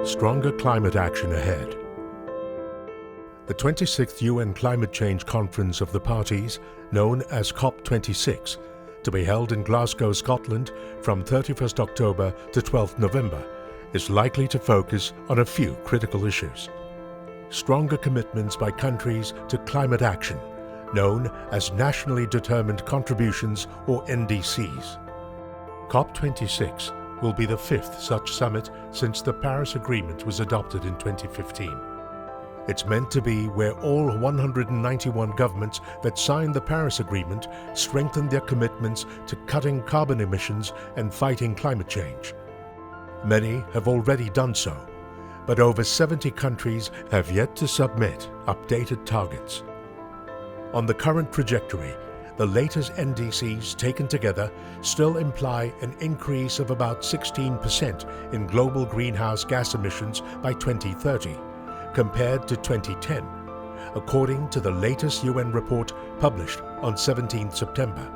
Stronger climate action ahead. The 26th UN Climate Change Conference of the Parties, known as COP26, to be held in Glasgow, Scotland from 31st October to 12th November, is likely to focus on a few critical issues. Stronger commitments by countries to climate action, known as Nationally Determined Contributions or NDCs. COP26 will be the fifth such summit since the Paris Agreement was adopted in 2015. It's meant to be where all 191 governments that signed the Paris Agreement strengthen their commitments to cutting carbon emissions and fighting climate change. Many have already done so, but over 70 countries have yet to submit updated targets. On the current trajectory, the latest NDCs taken together still imply an increase of about 16% in global greenhouse gas emissions by 2030, compared to 2010, according to the latest UN report published on 17 September.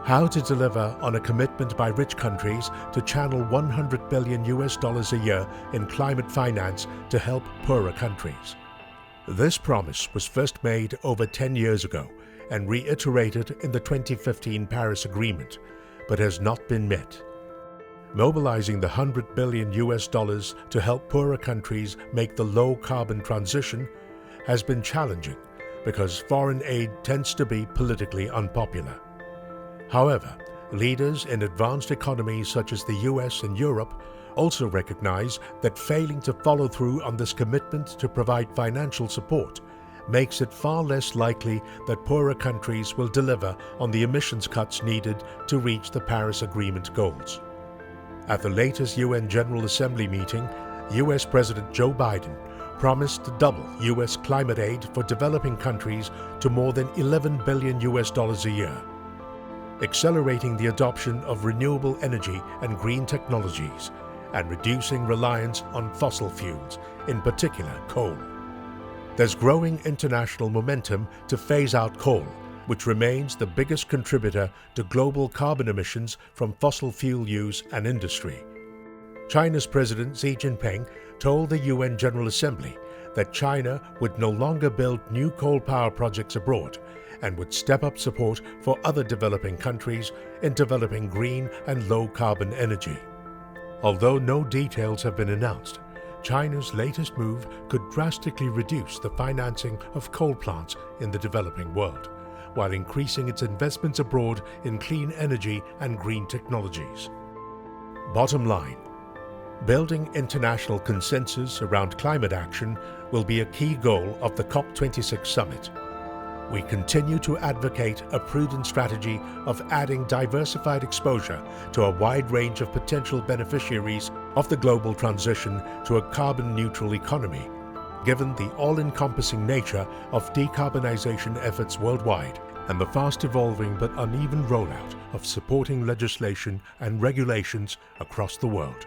How to deliver on a commitment by rich countries to channel $100 billion a year in climate finance to help poorer countries. This promise was first made over 10 years ago and reiterated in the 2015 Paris Agreement, but has not been met. Mobilizing the $100 billion to help poorer countries make the low-carbon transition has been challenging because foreign aid tends to be politically unpopular. However, leaders in advanced economies such as the US and Europe also recognize that failing to follow through on this commitment to provide financial support makes it far less likely that poorer countries will deliver on the emissions cuts needed to reach the Paris Agreement goals. At the latest UN General Assembly meeting, US President Joe Biden promised to double US climate aid for developing countries to more than $11 billion a year, accelerating the adoption of renewable energy and green technologies, and reducing reliance on fossil fuels, in particular coal. There's growing international momentum to phase out coal, which remains the biggest contributor to global carbon emissions from fossil fuel use and industry. China's President Xi Jinping told the UN General Assembly that China would no longer build new coal power projects abroad and would step up support for other developing countries in developing green and low-carbon energy. Although no details have been announced, China's latest move could drastically reduce the financing of coal plants in the developing world, while increasing its investments abroad in clean energy and green technologies. Bottom line, building international consensus around climate action will be a key goal of the COP26 summit. We continue to advocate a prudent strategy of adding diversified exposure to a wide range of potential beneficiaries of the global transition to a carbon-neutral economy, given the all-encompassing nature of decarbonization efforts worldwide and the fast-evolving but uneven rollout of supporting legislation and regulations across the world.